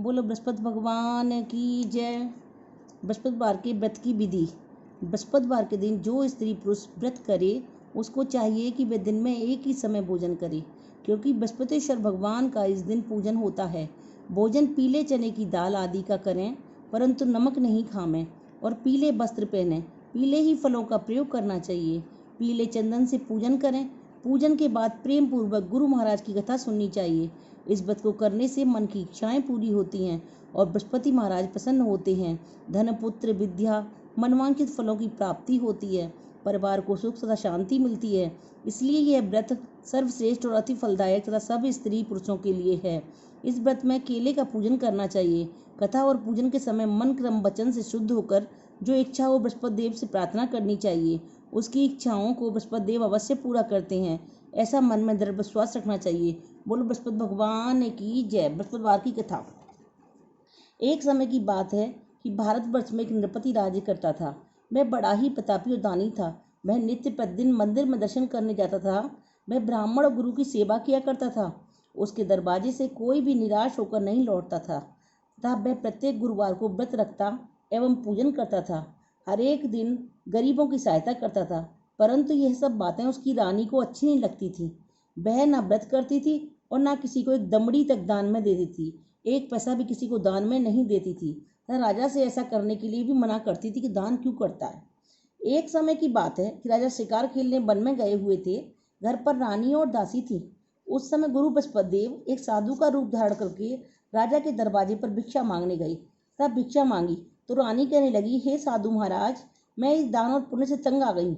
बोलो बृहस्पति भगवान की जय। बृहस्पतिवार के व्रत की विधि। बृहस्पतिवार के दिन जो स्त्री पुरुष व्रत करे उसको चाहिए कि वे दिन में एक ही समय भोजन करे, क्योंकि बृहस्पतिश्वर भगवान का इस दिन पूजन होता है। भोजन पीले चने की दाल आदि का करें, परंतु नमक नहीं खावें और पीले वस्त्र पहनें। पीले ही फलों का प्रयोग करना चाहिए। पीले चंदन से पूजन करें। पूजन के बाद प्रेम पूर्वक गुरु महाराज की कथा सुननी चाहिए। इस व्रत को करने से मन की इच्छाएं पूरी होती हैं और बृहस्पति महाराज प्रसन्न होते हैं। धन, पुत्र, विद्या, मनवांछित फलों की प्राप्ति होती है। परिवार को सुख तथा शांति मिलती है। इसलिए यह व्रत सर्वश्रेष्ठ और अति फलदायक तथा सब स्त्री पुरुषों के लिए है। इस व्रत में केले का पूजन करना चाहिए। कथा और पूजन के समय मन, क्रम, वचन से शुद्ध होकर जो इच्छा हो बृहस्पति देव से प्रार्थना करनी चाहिए। उसकी इच्छाओं को बृहस्पति देव अवश्य पूरा करते हैं, ऐसा मन में दृढ़ विश्वास रखना चाहिए। बोलो बृहस्पति भगवान की जय। बृहस्पतिवार की कथा। एक समय की बात है कि भारतवर्ष में एक नृपति राज्य करता था। वह बड़ा ही प्रतापी और दानी था। वह नित्य प्रतिदिन मंदिर में दर्शन करने जाता था। वह ब्राह्मण और गुरु की सेवा किया करता था। उसके दरवाजे से कोई भी निराश होकर नहीं लौटता था तथा वह प्रत्येक गुरुवार को व्रत रखता एवं पूजन करता था। हर एक दिन गरीबों की सहायता करता था, परंतु यह सब बातें उसकी रानी को अच्छी नहीं लगती थी। वह न व्रत करती थी और न किसी को एक दमड़ी तक दान में देती थी। एक पैसा भी किसी को दान में नहीं देती थी। राजा से ऐसा करने के लिए भी मना करती थी कि दान क्यों करता है। एक समय की बात है कि राजा शिकार खेलने वन में गए हुए थे। घर पर रानी और दासी थी। उस समय गुरु बृहस्पति देव एक साधु का रूप धारण करके राजा के दरवाजे पर भिक्षा मांगने गई। तब भिक्षा मांगी तो रानी कहने लगी, हे साधु महाराज, मैं इस दान और पुण्य से तंग आ गई।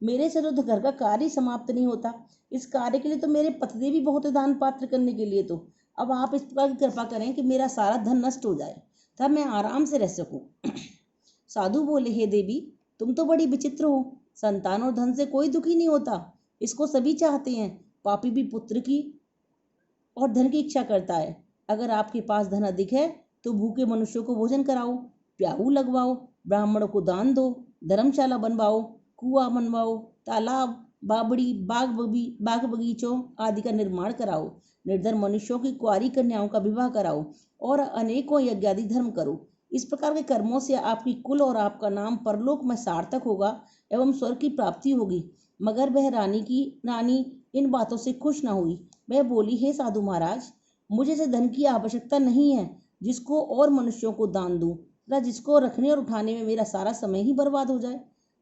मेरे से तो घर का कार्य समाप्त नहीं होता। इस कार्य के लिए तो मेरे पतिदेव भी बहुत दान पात्र करने के लिए, तो अब आप इस प्रकार की कृपा करें कि मेरा सारा धन नष्ट हो जाए तब मैं आराम से रह सकूं। साधु बोले, हे देवी, तुम तो बड़ी विचित्र हो। संतान और धन से कोई दुखी नहीं होता, इसको सभी चाहते हैं। पापी भी पुत्र की और धन की इच्छा करता है। अगर आपके पास धन अधिक है तो भूखे मनुष्यों को भोजन कराओ, प्याऊ लगवाओ, ब्राह्मणों को दान दो, धर्मशाला बनवाओ, कुआं बनवाओ, तालाब, बाबड़ी, बाग बगीचों आदि का निर्माण कराओ। निर्धन मनुष्यों की कुंवारी कन्याओं का विवाह कराओ और अनेकों यज्ञादि धर्म करो। इस प्रकार के कर्मों से आपकी कुल और आपका नाम परलोक में सार्थक होगा एवं स्वर्ग की प्राप्ति होगी। मगर वह रानी इन बातों से खुश न हुई। वह बोली, हे साधु महाराज, मुझे से धन की आवश्यकता नहीं है जिसको और मनुष्यों को दान दूं तथा जिसको रखने और उठाने में मेरा सारा समय ही बर्बाद हो जाए।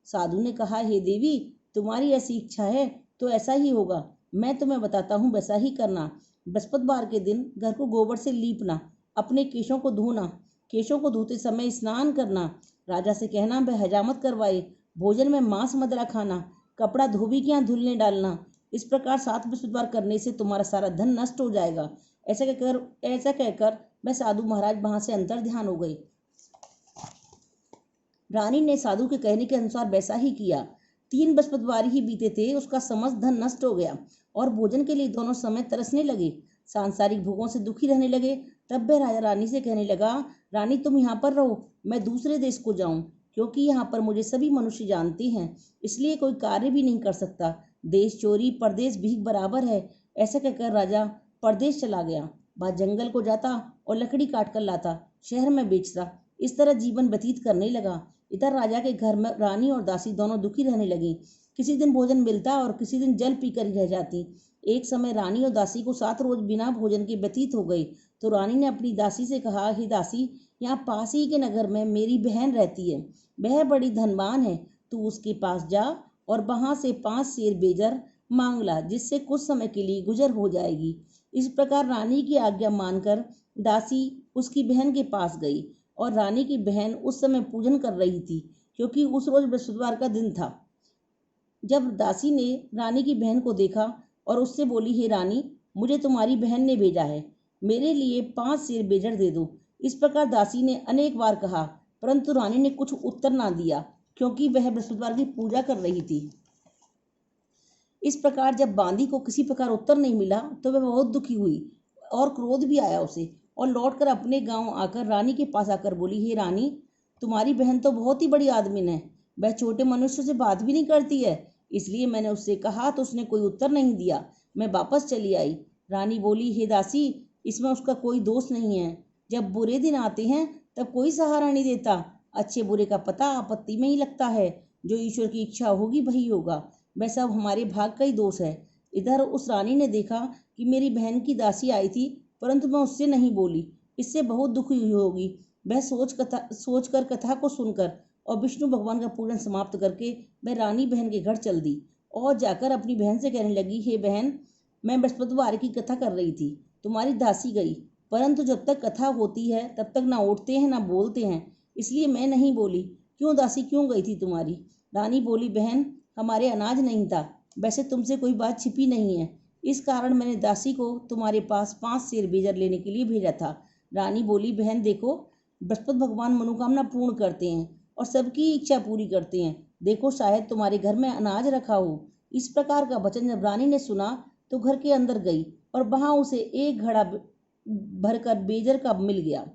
साधु ने कहा, हे देवी, तुम्हारी ऐसी इच्छा है तो ऐसा ही होगा। मैं तुम्हें बताता हूँ, वैसा ही करना। बृहस्पतिवार के दिन घर को गोबर से लीपना, अपने केशों को धोना, केशों को धोते समय स्नान करना, राजा से कहना वह हजामत करवाए, भोजन में मांस मदिरा खाना, कपड़ा धोबी के यहाँ धुलने डालना। इस प्रकार 7 बृहस्पतिवार करने से तुम्हारा सारा धन नष्ट हो जाएगा। ऐसा कहकर वह साधु महाराज वहां से अंतर ध्यान हो गई। रानी ने साधु के कहने के अनुसार वैसा ही किया। 3 बृहस्पतिवार ही बीते थे, उसका समस्त धन नष्ट हो गया और भोजन के लिए दोनों समय तरसने लगे, सांसारिक भोगों से दुखी रहने लगे। तब वह राजा रानी से कहने लगा, रानी तुम यहाँ पर रहो, मैं दूसरे देश को जाऊं, क्योंकि यहाँ पर मुझे सभी मनुष्य जानते हैं, इसलिए कोई कार्य भी नहीं कर सकता। देश चोरी परदेश भीख बराबर है। ऐसा कहकर राजा परदेश चला गया। वह जंगल को जाता और लकड़ी काट कर लाता, शहर में बेचता। इस तरह जीवन व्यतीत करने लगा। इधर राजा के घर में रानी और दासी दोनों दुखी रहने लगी। किसी दिन भोजन मिलता और किसी दिन जल पीकर ही रह जाती। एक समय रानी और दासी को 7 रोज बिना भोजन के व्यतीत हो गई। तो रानी ने अपनी दासी से कहा, हे दासी, यहाँ पास ही के नगर में मेरी बहन रहती है, वह बड़ी धनवान है। तू उसके पास जा और वहां से 5 सेर बेजर मांग ला, जिससे कुछ समय के लिए गुजर हो जाएगी। इस प्रकार रानी की आज्ञा मानकर दासी उसकी बहन के पास गई और रानी की बहन उस समय पूजन कर रही थी, क्योंकि उस रोज बृहस्पतिवार का दिन था। जब दासी ने रानी की बहन को देखा और उससे बोली, हे रानी, मुझे तुम्हारी बहन ने भेजा है, मेरे लिए 5 सेर बेजर दे दो। इस प्रकार दासी ने अनेक बार कहा, परंतु रानी ने कुछ उत्तर ना दिया, क्योंकि वह बृहस्पतिवार की पूजा कर रही थी। इस प्रकार जब बांदी को किसी प्रकार उत्तर नहीं मिला तो वह बहुत दुखी हुई और क्रोध भी आया उसे, और लौटकर अपने गांव आकर रानी के पास आकर बोली, हे रानी, तुम्हारी बहन तो बहुत ही बड़ी आदमी है, वह छोटे मनुष्य से बात भी नहीं करती है, इसलिए मैंने उससे कहा तो उसने कोई उत्तर नहीं दिया, मैं वापस चली आई। रानी बोली, हे दासी, इसमें उसका कोई दोष नहीं है। जब बुरे दिन आते हैं तब कोई सहारा नहीं देता। अच्छे बुरे का पता आपत्ति में ही लगता है। जो ईश्वर की इच्छा होगी वही होगा। वह सब हमारे भाग का ही दोष है। इधर उस रानी ने देखा कि मेरी बहन की दासी आई थी, परंतु मैं उससे नहीं बोली। इससे बहुत दुखी हुई होगी। वह सोचकर कथा को सुनकर और विष्णु भगवान का पूजन समाप्त करके वह रानी बहन के घर चल दी और जाकर अपनी बहन से कहने लगी, हे बहन, मैं बृहस्पतिवार की कथा कर रही थी, तुम्हारी दासी गई, परंतु जब तक कथा होती है तब तक ना उठते हैं ना बोलते हैं, इसलिए मैं नहीं बोली। क्यों दासी, क्यों गई थी तुम्हारी? रानी बोली, बहन, हमारे अनाज नहीं था। वैसे तुमसे कोई बात छिपी नहीं है, इस कारण मैंने दासी को तुम्हारे पास 5 सेर बेजर लेने के लिए भेजा था। रानी बोली, बहन देखो, बृहस्पति भगवान मनोकामना पूर्ण करते हैं और सबकी इच्छा पूरी करते हैं। देखो, शायद तुम्हारे घर में अनाज रखा हो। इस प्रकार का वचन जब रानी ने सुना तो घर के अंदर गई और वहां उसे एक घड़ा भरकर बेजर का मिल गया।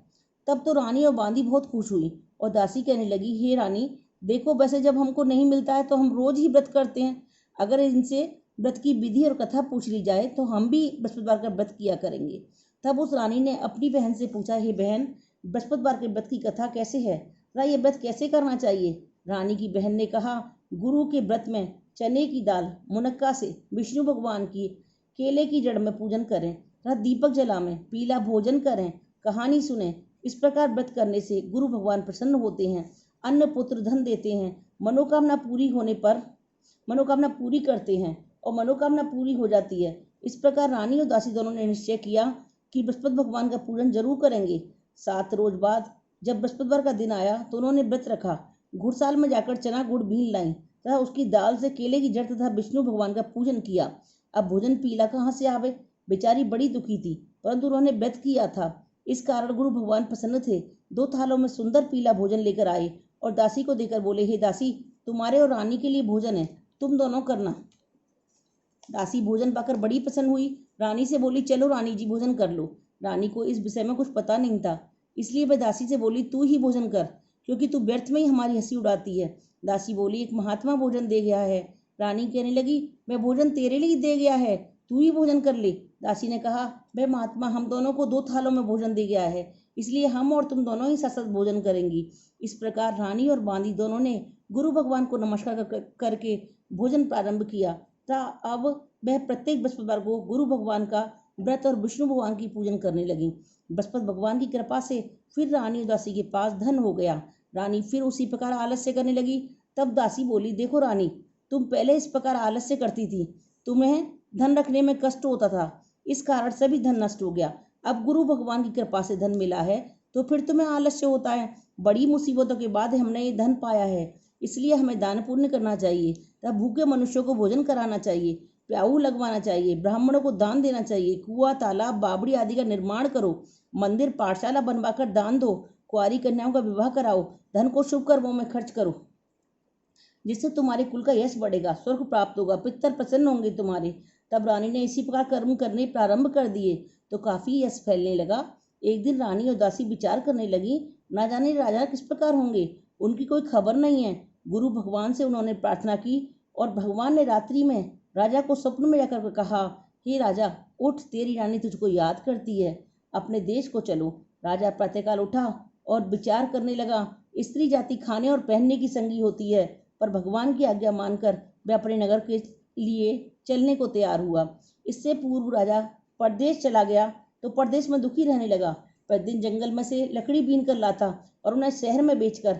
तब तो रानी और बांदी बहुत खुश हुई और दासी कहने लगी, हे रानी, देखो, वैसे जब हमको नहीं मिलता है तो हम रोज ही व्रत करते हैं। अगर इनसे व्रत की विधि और कथा पूछ ली जाए तो हम भी बृहस्पतिवार का व्रत किया करेंगे। तब उस रानी ने अपनी बहन से पूछा, हे बहन, बृहस्पतिवार के व्रत की कथा कैसे है? ये व्रत कैसे करना चाहिए? रानी की बहन ने कहा, गुरु के व्रत में चने की दाल मुनक्का से विष्णु भगवान की केले की जड़ में पूजन करें, दीपक जलावें, पीला भोजन करें, कहानी सुने। इस प्रकार व्रत करने से गुरु भगवान प्रसन्न होते हैं, अन्न पुत्र धन देते हैं, मनोकामना पूरी करते हैं और मनोकामना पूरी हो जाती है। इस प्रकार रानी और दासी दोनों ने निश्चय किया कि बृहस्पति भगवान का पूजन जरूर करेंगे। 7 रोज बाद जब बृहस्पतिवार का दिन आया तो उन्होंने व्रत रखा। घुड़साल में जाकर चना गुड़ भीन लाई तथा उसकी दाल से केले की जड़ तथा विष्णु भगवान का पूजन किया। अब भोजन पीला कहाँ से आवे? बेचारी बड़ी दुखी थी, परंतु उन्होंने व्रत किया था, इस कारण गुरु भगवान प्रसन्न थे। 2 थालों में सुंदर पीला भोजन लेकर आए और दासी को देकर बोले, हे दासी, तुम्हारे और रानी के लिए भोजन है, तुम दोनों करना। दासी भोजन पाकर बड़ी प्रसन्न हुई। रानी से बोली, चलो रानी जी, भोजन कर लो। रानी को इस विषय में कुछ पता नहीं था, इसलिए वह दासी से बोली, तू ही भोजन कर, क्योंकि तू व्यर्थ में ही हमारी हंसी उड़ाती है। दासी बोली, एक महात्मा भोजन दे गया है। रानी कहने लगी, वह भोजन तेरे लिए दे गया है, तू ही भोजन कर ले। दासी ने कहा, वह महात्मा हम दोनों को 2 थालों में भोजन दे गया है, इसलिए हम और तुम दोनों ही साथ साथ भोजन करेंगी। इस प्रकार रानी और बांदी दोनों ने गुरु भगवान को नमस्कार करके भोजन प्रारंभ किया। अब वह प्रत्येक बृहस्पतिवार को गुरु भगवान का व्रत और विष्णु भगवान की पूजन करने लगी। बृहस्पति भगवान की कृपा से फिर रानी और दासी के पास धन हो गया। रानी फिर उसी प्रकार आलस्य करने लगी। तब दासी बोली, देखो रानी, तुम पहले इस प्रकार आलस्य करती थी, तुम्हें धन रखने में कष्ट होता था, इस कारण से भी धन नष्ट हो गया। अब गुरु भगवान की कृपा से धन मिला है तो फिर तुम्हें आलस्य होता है। बड़ी मुसीबतों के बाद हमने ये धन पाया है, इसलिए हमें दान पुण्य करना चाहिए, तब भूखे मनुष्यों को भोजन कराना चाहिए, प्याऊ लगवाना चाहिए, ब्राह्मणों को दान देना चाहिए, कुआं, तालाब, बावड़ी आदि का निर्माण करो, मंदिर, पाठशाला बनवाकर दान दो, कुंवारी कन्याओं का विवाह कराओ, धन को शुभ कर्मों में खर्च करो, जिससे तुम्हारे कुल का यश बढ़ेगा, स्वर्ग प्राप्त होगा, पितर प्रसन्न होंगे तुम्हारे। तब रानी ने इसी प्रकार कर्म करने प्रारंभ कर दिए तो काफी यश फैलने लगा। एक दिन रानी और दासी विचार करने लगी, ना जाने राजा किस प्रकार होंगे, उनकी कोई खबर नहीं है। गुरु भगवान से उन्होंने प्रार्थना की और भगवान ने रात्रि में राजा को स्वप्न में जाकर कहा, हे राजा, उठ, तेरी रानी तुझको याद करती है, अपने देश को चलो। राजा प्रातःकाल उठा और विचार करने लगा। स्त्री जाति खाने और पहनने की संगी होती है, पर भगवान की आज्ञा मानकर वह अपने नगर के लिए चलने को तैयार हुआ। इससे पूर्व राजा परदेश चला गया तो परदेश में दुखी रहने लगा। प्रतिदिन जंगल में से लकड़ी बीन कर लाता और उन्हें शहर में बेचकर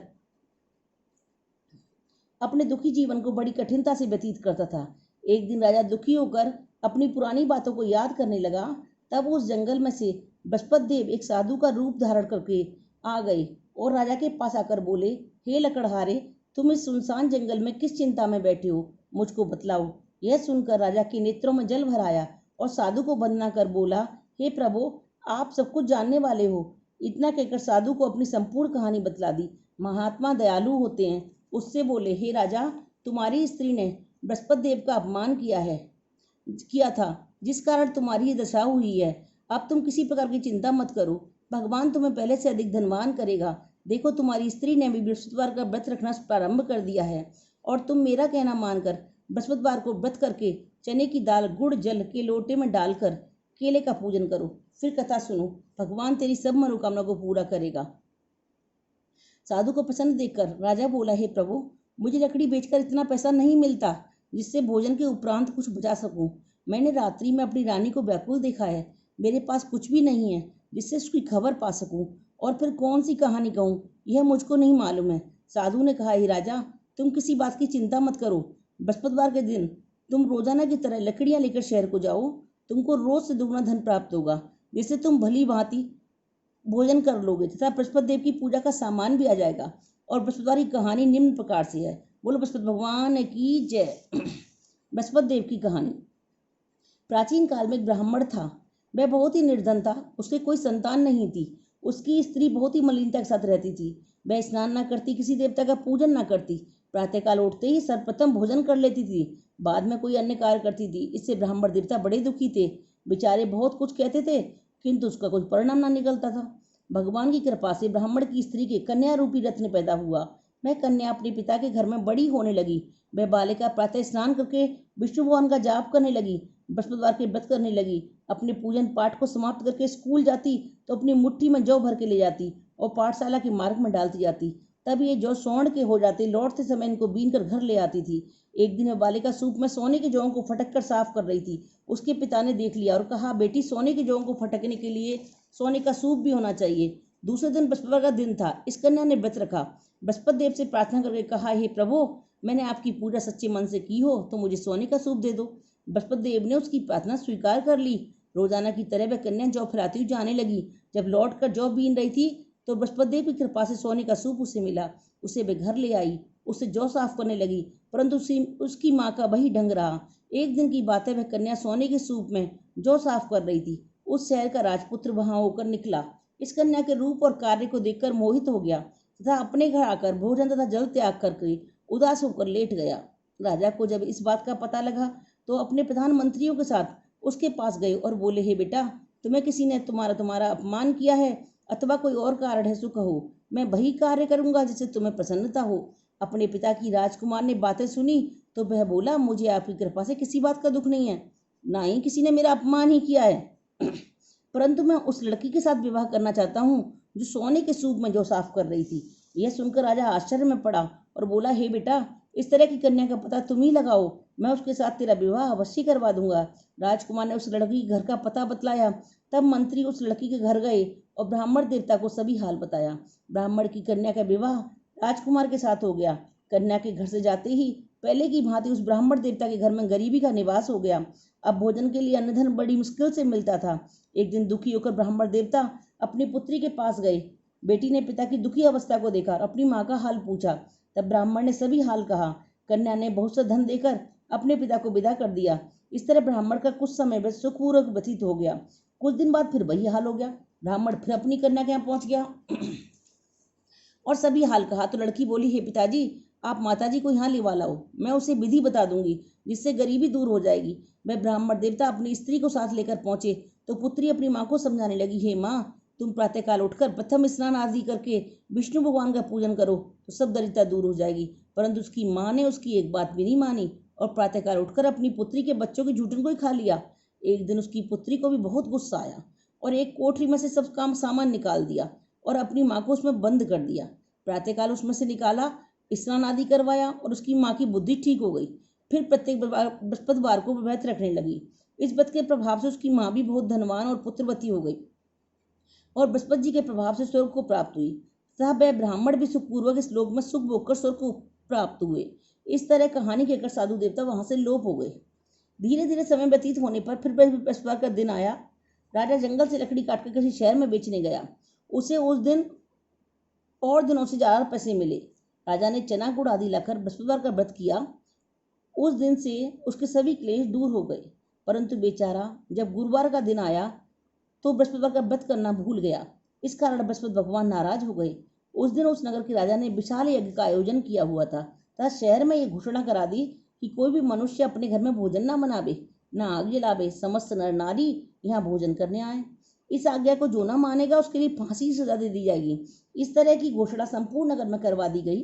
अपने दुखी जीवन को बड़ी कठिनता से व्यतीत करता था। एक दिन राजा दुखी होकर अपनी पुरानी बातों को याद करने लगा। तब उस जंगल में से बृहस्पति देव एक साधु का रूप धारण करके आ गए और राजा के पास आकर बोले, हे लकड़हारे, तुम इस सुनसान जंगल में किस चिंता में बैठे हो, मुझको बतलाओ। यह सुनकर राजा के नेत्रों में जल भर आया और साधु को वंदना कर बोला, हे प्रभु, आप सब कुछ जानने वाले हो। इतना कहकर साधु को अपनी संपूर्ण कहानी बतला दी। महात्मा दयालु होते हैं। उससे बोले, हे राजा, तुम्हारी स्त्री ने बृहस्पति देव का अपमान किया था, जिस कारण तुम्हारी ये दशा हुई है। अब तुम किसी प्रकार की चिंता मत करो, भगवान तुम्हें पहले से अधिक धनवान करेगा। देखो, तुम्हारी स्त्री ने भी बृहस्पतिवार का व्रत रखना प्रारंभ कर दिया है और तुम मेरा कहना मानकर बृहस्पतिवार को व्रत करके चने की दाल गुड़ जल के लोटे में डालकर केले का पूजन करो। फिर कथा सुनो, भगवान तेरी सब मनोकामना को पूरा करेगा। साधु को प्रसन्न देखकर राजा बोला, हे प्रभु, मुझे लकड़ी बेचकर इतना पैसा नहीं मिलता जिससे भोजन के उपरांत कुछ बचा सकूं। मैंने रात्रि में अपनी रानी को व्याकुल देखा है, मेरे पास कुछ भी नहीं है जिससे उसकी खबर पा सकूं, और फिर कौन सी कहानी कहूं यह मुझको नहीं मालूम है। साधु ने कहा, हे राजा, तुम किसी बात की चिंता मत करो। बृहस्पतिवार के दिन तुम रोजाना की तरह लकड़ियां लेकर शहर को जाओ, तुमको रोज से दुगना धन प्राप्त होगा, जिससे तुम भली भांति भोजन कर लोगे तथा बृहस्पति देव की पूजा का सामान भी आ जाएगा। और बृहस्पतिवार की कहानी निम्न प्रकार से है। बोलो बृहस्पति भगवान की जय। बृहस्पति देव की कहानी। प्राचीन काल में एक ब्राह्मण था। वह बहुत ही निर्धन था, उसके कोई संतान नहीं थी। उसकी स्त्री बहुत ही मलिनता के साथ रहती थी। वह स्नान न करती, किसी देवता का पूजन न करती, प्रातःकाल उठते ही सर्वप्रथम भोजन कर लेती थी, बाद में कोई अन्य कार्य करती थी। इससे ब्राह्मण देवता बड़े दुखी थे। बेचारे बहुत कुछ कहते थे किंतु उसका कोई परिणाम ना निकलता था। भगवान की कृपा से ब्राह्मण की स्त्री के कन्या रूपी रत्न पैदा हुआ। वह कन्या अपने पिता के घर में बड़ी होने लगी। वह बालिका प्रातः स्नान करके विष्णु भगवान का जाप करने लगी, बृहस्पतिवार के व्रत करने लगी, अपने पूजन पाठ को समाप्त करके स्कूल जाती तो अपनी मुट्ठी में जौ भर के ले जाती और पाठशाला के मार्ग में डालती जाती। तब ये जौ स्वर्ण के हो जाते। लौटते समय इनको बीन कर घर ले आती थी। एक दिन वह बालिका सूप में सोने के जौं को फटक कर साफ कर रही थी। उसके पिता ने देख लिया और कहा, बेटी, सोने के जौं को फटकने के लिए सोने का सूप भी होना चाहिए। दूसरे दिन बृहस्पतिवार का दिन था। इस कन्या ने व्रत रखा। बृहस्पति देव से प्रार्थना करके कहा, हे प्रभु, मैंने आपकी पूजा सच्चे मन से की हो तो मुझे सोने का सूप दे दो। बृहस्पति देव ने उसकी प्रार्थना स्वीकार कर ली। रोजाना की तरह वह कन्या जौ फैलाती हुई जाने लगी। जब लौट कर जौ बीन रही थी तो बृहस्पति देव की कृपा से सोने का सूप उसे मिला। उसे वे घर ले आई, उससे जौ साफ करने लगी, परंतु उसकी माँ का वही ढंग रहा। एक दिन की बात है, वह कन्या सोने के सूप में जौ साफ कर रही थी। उस शहर का राजपुत्र वहां होकर निकला। इस कन्या के रूप और कार्य को देखकर मोहित हो गया तथा अपने घर आकर भोजन तथा जल त्याग करके उदास होकर लेट गया। राजा को जब इस बात का पता लगा तो अपने प्रधानमंत्रियों के साथ उसके पास गए और बोले, हे बेटा, तुम्हें किसी ने तुम्हारा अपमान किया है अथवा कोई और कारण है सो कहो, मैं वही कार्य करूंगा जिससे तुम्हें प्रसन्नता हो। अपने पिता की राजकुमार ने बातें सुनी तो वह बोला, मुझे आपकी कृपा से किसी बात का दुख नहीं है, ना ही किसी ने मेरा अपमान ही किया है। परंतु मैं उस लड़की के साथ विवाह करना चाहता हूँ जो सोने के सूप में जो साफ कर रही थी। यह सुनकर राजा आश्चर्य में पड़ा और बोला, हे बेटा, इस तरह की कन्या का पता तुम ही लगाओ, मैं उसके साथ तेरा विवाह अवश्य करवा दूंगा। राजकुमार ने उस लड़की के घर का पता बतलाया। तब मंत्री उस लड़की के घर गए और ब्राह्मण देवता को सभी हाल बताया। ब्राह्मण की कन्या का विवाह राजकुमार के साथ हो गया। कन्या के घर से जाते ही पहले की भांति उस ब्राह्मण देवता के घर में गरीबी का निवास हो गया। अब भोजन के लिए अन्नधन बड़ी मुश्किल से मिलता था। एक दिन दुखी होकर ब्राह्मण देवता अपनी पुत्री के पास गए। बेटी ने पिता की दुखी अवस्था को देखा और अपनी माँ का हाल पूछा। तब ब्राह्मण ने सभी हाल कहा। कन्या ने बहुत सा धन देकर अपने पिता को विदा कर दिया। इस तरह ब्राह्मण का कुछ समय सुखपूर्वक व्यतीत हो गया। कुछ दिन बाद फिर वही हाल हो गया। ब्राह्मण फिर अपनी कन्या के यहाँ पहुंच गया और सभी हाल कहा। तो लड़की बोली, हे पिताजी, आप माताजी को यहाँ लेवा लाओ, मैं उसे विधि बता दूंगी जिससे गरीबी दूर हो जाएगी। वह ब्राह्मण देवता अपनी स्त्री को साथ लेकर पहुंचे तो पुत्री अपनी माँ को समझाने लगी, हे माँ, तुम प्रातःकाल उठकर प्रथम स्नान आदि करके विष्णु भगवान का पूजन करो तो सब दरिद्रता दूर हो जाएगी। परंतु उसकी माँ ने उसकी एक बात भी नहीं मानी और प्रातःकाल उठकर अपनी पुत्री के बच्चों के झूठन को ही खा लिया। एक दिन उसकी पुत्री को भी बहुत गुस्सा आया और एक कोठरी में से सब काम सामान निकाल दिया और अपनी माँ को उसमें बंद कर दिया। प्रातःकाल उसमें से निकाला, स्नान आदि करवाया और उसकी माँ की बुद्धि ठीक हो गई। फिर प्रत्येक बृहस्पतिवार को व्रत रखने लगी। इस व्रत के प्रभाव से उसकी माँ भी बहुत धनवान और पुत्रवती हो गई और बृहस्पति जी के प्रभाव से स्वर्ग को प्राप्त हुई तथा वह ब्राह्मण भी सुखपूर्वक इस लोक में सुख भोगकर स्वर्ग को प्राप्त हुए। इस तरह कहानी कहकर साधु देवता वहां से लोप हो गए। धीरे धीरे समय व्यतीत होने पर फिर बृहस्पतिवार का दिन आया। राजा जंगल से लकड़ी काटकर किसी शहर में बेचने गया। उसे उस दिन और दिनों से ज्यादा पैसे मिले। राजा ने चना गुड़ आदि लाकर बृहस्पतिवार का व्रत किया। उस दिन से उसके सभी क्लेश दूर हो गए। परंतु बेचारा जब गुरुवार का दिन आया तो बृहस्पतिवार का व्रत करना भूल गया। इस कारण बृहस्पति भगवान नाराज हो गए। उस दिन उस नगर के राजा ने विशाल यज्ञ का आयोजन किया हुआ था तथा शहर में यह घोषणा करा दी कि कोई भी मनुष्य अपने घर में भोजन न बनावे, न आग जलावे, समस्त नर नारी यहाँ भोजन करने आए। इस आज्ञा को जो न मानेगा उसके लिए फांसी की सजा दे दी जाएगी। इस तरह की घोषणा संपूर्ण नगर में करवा दी गई।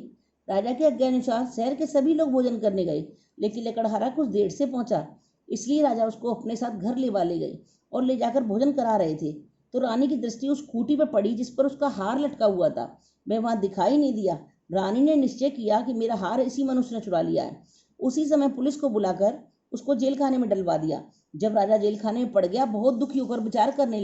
राजा के आज्ञा अनुसार शहर के सभी लोग भोजन करने गए, लेकिन लकड़हारा कुछ देर से पहुंचा, इसलिए राजा उसको अपने साथ घर लेवा ले गए। और ले जाकर भोजन करा रहे थे। तो रानी की दृष्टि उस खूंटी पर पड़ी जिस पर उसका हार लटका हुआ था। वह वहां दिखाई नहीं दिया। रानी ने निश्चय किया कि मेरा हार इसी मनुष्य ने चुरा लिया है। उसी समय पुलिस को बुलाकर उसको जेल खाने में डलवा दिया। जब राजा जेल खाने में पड़ गया, बहुत दुखी होकर विचार करने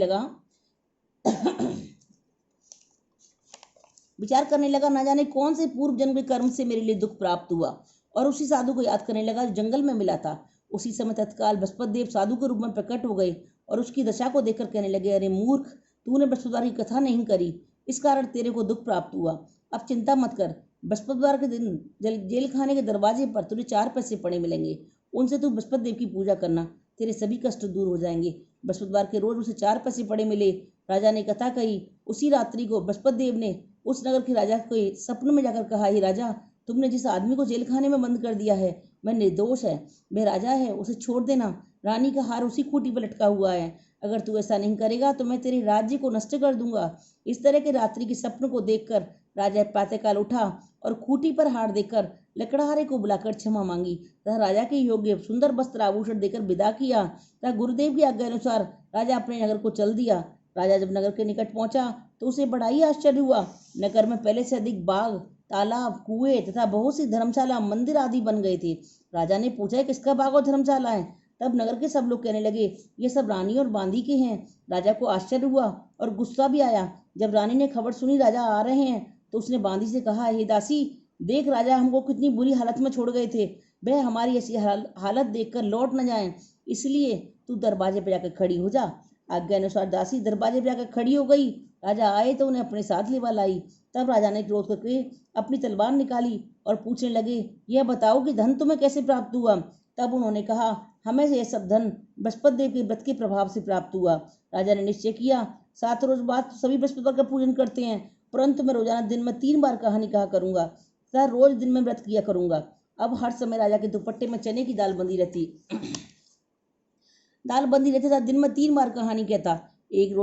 लगा ना जाने कौन से पूर्व जन्म के कर्म से मेरे लिए दुख प्राप्त हुआ, और उसी साधु को याद करने लगा जो जंगल में मिला था। उसी समय तत्काल बृहस्पति देव साधु के रूप में प्रकट हो गए और उसकी दशा को देखकर कहने लगे, अरे मूर्ख, तूने बृहस्पतिवार की कथा नहीं करी, इस कारण तेरे को दुख प्राप्त हुआ। अब चिंता मत कर, बृहस्पतिवार के दिन जेल खाने के दरवाजे पर तुझे 4 पैसे पड़े मिलेंगे, उनसे तू बृहस्पति देव की पूजा करना, तेरे सभी कष्ट दूर हो जाएंगे। बृहस्पतिवार के रोज उसे 4 पैसे पड़े मिले। राजा ने कथा कही। उसी रात्रि को बृहस्पति देव ने उस नगर के राजा को सपने में जाकर कहा, हे राजा, तुमने जिस आदमी को जेल खाने में बंद कर दिया है वह निर्दोष है, वह राजा है, उसे छोड़ देना। रानी का हार उसी खूंटी पर लटका हुआ है। अगर तू ऐसा नहीं करेगा तो मैं तेरे राज्य को नष्ट कर दूंगा। इस तरह के रात्रि के सपनों को देखकर राजा प्रातःकाल उठा और खूंटी पर हार देकर लकड़हारे को बुलाकर क्षमा मांगी तथा राजा के योग्य सुंदर वस्त्र आभूषण देकर विदा किया तथा गुरुदेव की आज्ञा अनुसार राजा अपने नगर को चल दिया। राजा जब नगर के निकट पहुंचा तो उसे बड़ा ही आश्चर्य हुआ। नगर में पहले से अधिक बाग, तालाब, कुएं तथा बहुत सी धर्मशाला, मंदिर आदि बन गए थे। राजा ने पूछा, किसका बाग और धर्मशाला है? तब नगर के सब लोग कहने लगे, ये सब रानी और बांदी के हैं। राजा को आश्चर्य हुआ और गुस्सा भी आया। जब रानी ने खबर सुनी राजा आ रहे हैं तो उसने बांदी से कहा, हे दासी, देख राजा हमको कितनी बुरी हालत में छोड़ गए थे, वह हमारी ऐसी हालत देखकर लौट न जाए, इसलिए तू दरवाजे पर जाकर खड़ी हो जा। आज्ञा अनुसार दासी दरवाजे पर जाकर खड़ी हो गई। राजा आए तो उन्हें अपने साथ लेवा लाई। तब राजा ने क्रोध करके अपनी तलवार निकाली और पूछने लगे, यह बताओ कि धन तुम्हें कैसे प्राप्त हुआ? तब उन्होंने कहा, हमें यह सब धन बृहस्पति देव के व्रत के प्रभाव से प्राप्त हुआ। राजा ने निश्चय किया, 7 रोज बाद सभी बृहस्पतिवार का पूजन करते हैं, परंतु मैं रोजाना दिन में 3 बार कहानी कहा करूंगा तथा रोज दिन में व्रत किया करूंगा। अब हर समय राजा के दुपट्टे में चने की दाल बंधी रहती था। दिन में 3 बार कहानी कहता। एक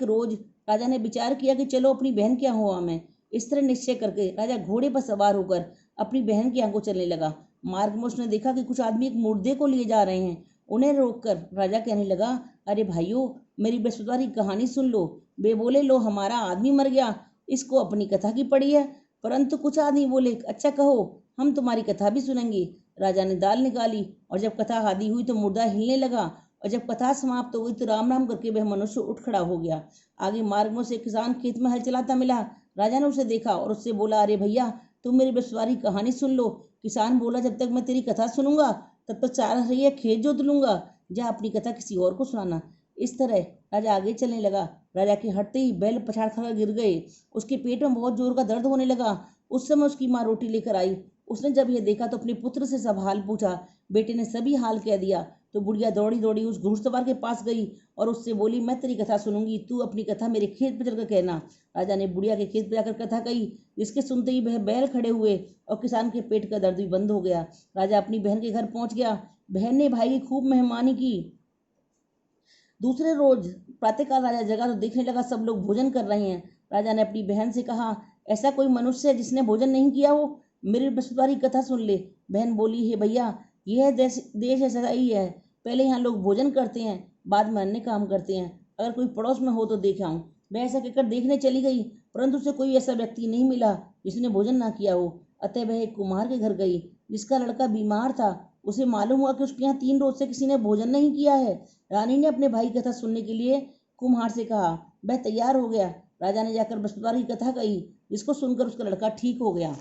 रोज राजा ने विचार किया कि चलो अपनी बहन के यहाँ हुआ मैं। इस तरह निश्चय करके राजा घोड़े पर सवार होकर अपनी बहन के यहाँ को चलने लगा। मार्ग में उसने देखा कि कुछ आदमी एक मुर्दे को लिए जा रहे हैं। उन्हें रोककर राजा कहने लगा, अरे भाइयों, मेरी बृहस्पतिवार की कहानी सुन लो। वे बोले, लो हमारा आदमी मर गया, इसको अपनी कथा की पड़ी है। परंतु कुछ आदमी बोले, अच्छा कहो, हम तुम्हारी कथा भी सुनेंगे। राजा ने दाल निकाली और जब कथा आदि हुई तो मुर्दा हिलने लगा, और जब कथा समाप्त हो गई तो राम राम करके वह मनुष्य उठ खड़ा हो गया। आगे मार्ग में से किसान खेत में हल चलाता मिला। राजा ने उसे देखा और उससे बोला, अरे भैया, तुम मेरी बृहस्पतिवार की कहानी सुन लो। किसान बोला, जब तक मैं तेरी कथा सुनूंगा तब तक 4 हरिया खेत जोत लूंगा, जा अपनी कथा किसी और को सुनाना। इस तरह राजा आगे चलने लगा। राजा के हटते ही बैल पछाड़ खाकर गिर गए। उसके पेट में बहुत जोर का दर्द होने लगा। उस समय उसकी माँ रोटी लेकर आई। उसने जब यह देखा तो अपने पुत्र से सब हाल पूछा। बेटे ने सभी हाल कह दिया तो बुढ़िया दौड़ी दौड़ी उस घुड़सवार के पास गई और उससे बोली, मैं तेरी कथा सुनूंगी, तू अपनी कथा मेरे खेत पर चलकर कहना। राजा ने बुढ़िया के खेत पर जाकर कथा कही, जिसके सुनते ही वह बैल खड़े हुए और किसान के पेट का दर्द भी बंद हो गया। राजा अपनी बहन के घर पहुंच गया। बहन ने भाई की खूब मेहमानी की। दूसरे रोज प्रातःकाल राजा जगा तो देखने लगा सब लोग भोजन कर रहे हैं। राजा ने अपनी बहन से कहा, ऐसा कोई मनुष्य है जिसने भोजन नहीं किया हो? मेरी बृहस्पतिवार की कथा सुन ले। बहन बोली, हे भैया, यह देश ऐसा ही है, पहले यहाँ लोग भोजन करते हैं, बाद में अन्य काम करते हैं। अगर कोई पड़ोस में हो तो देख आऊं। वह ऐसा कहकर देखने चली गई, परंतु उसे कोई ऐसा व्यक्ति नहीं मिला जिसने भोजन ना किया हो। अतः वह एक कुम्हार के घर गई जिसका लड़का बीमार था। उसे मालूम हुआ कि उसके यहाँ 3 रोज से किसी ने भोजन नहीं किया है। रानी ने अपने भाई की कथा सुनने के लिए कुम्हार से कहा। वह तैयार हो गया। राजा ने जाकर बृहस्पतिवार की कथा कही, जिसको सुनकर उसका लड़का ठीक हो गया।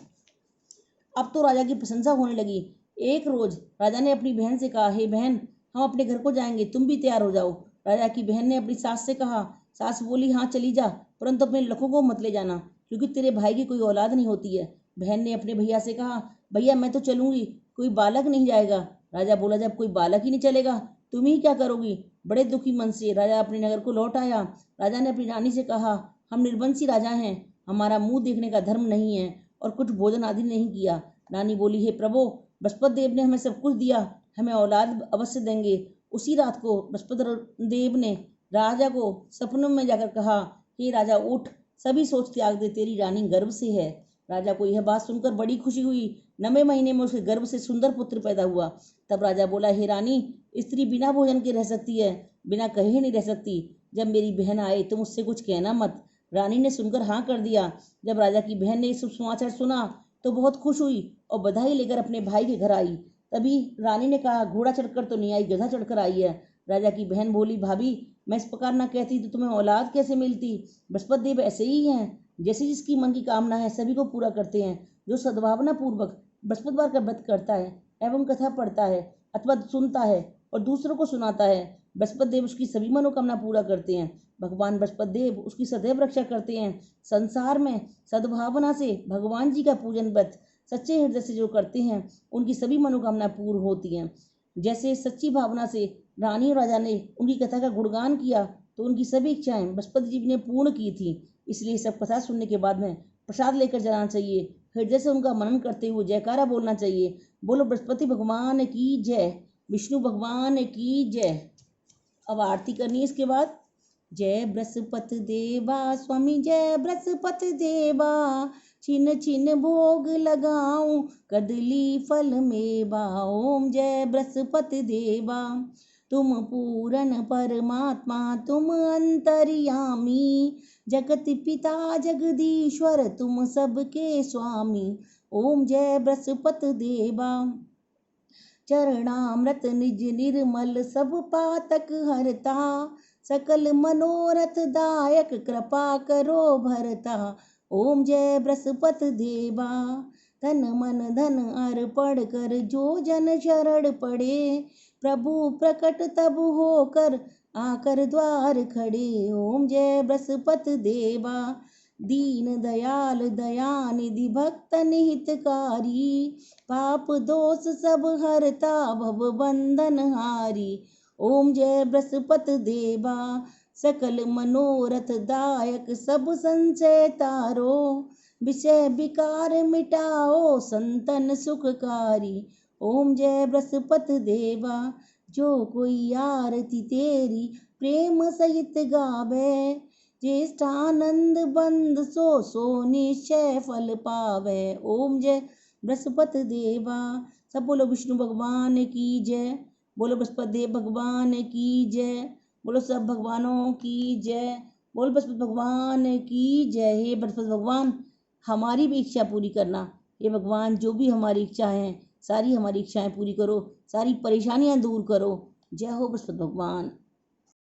अब तो राजा की प्रशंसा होने लगी। एक रोज राजा ने अपनी बहन से कहा, हे बहन, हम अपने घर को जाएंगे, तुम भी तैयार हो जाओ। राजा की बहन ने अपनी सास से कहा। सास बोली, हाँ चली जा, परंतु अपने लड़कों को मत ले जाना, क्योंकि तेरे भाई की कोई औलाद नहीं होती है। बहन ने अपने भैया से कहा, भैया मैं तो चलूंगी, कोई बालक नहीं जाएगा। राजा बोला, जब कोई बालक ही नहीं चलेगा तुम ही क्या करोगी? बड़े दुखी मन से राजा अपने नगर को लौट आया। राजा ने अपनी रानी से कहा, हम निर्वंशी राजा हैं, हमारा मुंह देखने का धर्म नहीं है और कुछ भोजन आदि नहीं किया। रानी बोली, हे प्रभु, बृहस्पति देव ने हमें सब कुछ दिया, हमें औलाद अवश्य देंगे। उसी रात को बृहस्पति देव ने राजा को सपनों में जाकर कहा, हे राजा उठ, सभी सोच त्याग दे, तेरी रानी गर्भ से है। राजा को यह बात सुनकर बड़ी खुशी हुई। 9वें महीने में उसके गर्भ से सुंदर पुत्र पैदा हुआ। तब राजा बोला, हे रानी, स्त्री बिना भोजन के रह सकती है, बिना कहे नहीं रह सकती। जब मेरी बहन आए तो मुझसे कुछ कहना मत। रानी ने सुनकर हाँ कर दिया। जब राजा की बहन ने शुभ समाचार सुना तो बहुत खुश हुई और बधाई लेकर अपने भाई के घर आई। तभी रानी ने कहा, घोड़ा चढ़कर तो नहीं आई, गधा चढ़कर आई है। राजा की बहन बोली, भाभी मैं इस प्रकार ना कहती तो तुम्हें औलाद कैसे मिलती। बृहस्पति देव ऐसे ही हैं, जैसे जिसकी मन की कामना है सभी को पूरा करते हैं। जो सद्भावना पूर्वक बृहस्पतिवार का व्रत करता है एवं कथा पढ़ता है अथवा सुनता है और दूसरों को सुनाता है, बृहस्पति देव उसकी सभी मनोकामना पूरा करते हैं। भगवान बृहस्पति देव उसकी सदैव रक्षा करते हैं। संसार में सद्भावना से भगवान जी का पूजन व्रत सच्चे हृदय से जो करते हैं उनकी सभी मनोकामना पूर्ण होती हैं। जैसे सच्ची भावना से रानी और राजा ने उनकी कथा का गुणगान किया तो उनकी सभी इच्छाएं बृहस्पति जी ने पूर्ण की थी। इसलिए सब कथा सुनने के बाद में प्रसाद लेकर जाना चाहिए। हृदय से उनका मनन करते हुए जयकारा बोलना चाहिए। बोलो बृहस्पति भगवान की जय, विष्णु भगवान की जय। अब आरती करनी है इसके बाद। जय बृहस्पति देवा स्वामी, जय बृहस्पति देवा, छिन छिन भोग लगाऊं कदली फल मेवा। ओम जय बृहस्पति देवा। तुम पूर्ण परमात्मा, तुम अंतर्यामी, जगत पिता जगदीश्वर, तुम सबके स्वामी। ओम जय बृहस्पति देवा। चरणामृत निज निर्मल, सब पातक हरता, सकल मनोरथ दायक, कृपा करो भरता। ओम जय बृहस्पति देवा। तन मन धन अर्पण कर जो जन शरण पड़े, प्रभु प्रकट तब होकर आकर द्वार खड़े। ओम जय बृहस्पति देवा। दीन दयाल दयानिधि भक्त हितकारी, पाप दोष सब हरता भव बंधन हारी। ओम जय बृहस्पति देवा। सकल मनोरथ दायक, सब संशय तारो, विषय विकार मिटाओ संतन सुखकारी। ओम जय बृहस्पति देवा। जो कोई आरती तेरी प्रेम सहित गावे, ज्येष्ठानंद बंद सो निश्चय फल पावे। ओम जय बृहस्पति देवा। सब बोलो विष्णु भगवान की जय, बोलो बृहस्पति देव भगवान की जय, बोलो सब भगवानों की जय, बोलो बृहस्पति भगवान की जय। हे बृहस्पति भगवान, हमारी भी इच्छा पूरी करना। हे भगवान, जो भी हमारी इच्छा है सारी हमारी इच्छाएं पूरी करो, सारी परेशानियां दूर करो। जय हो बृहस्पति भगवान।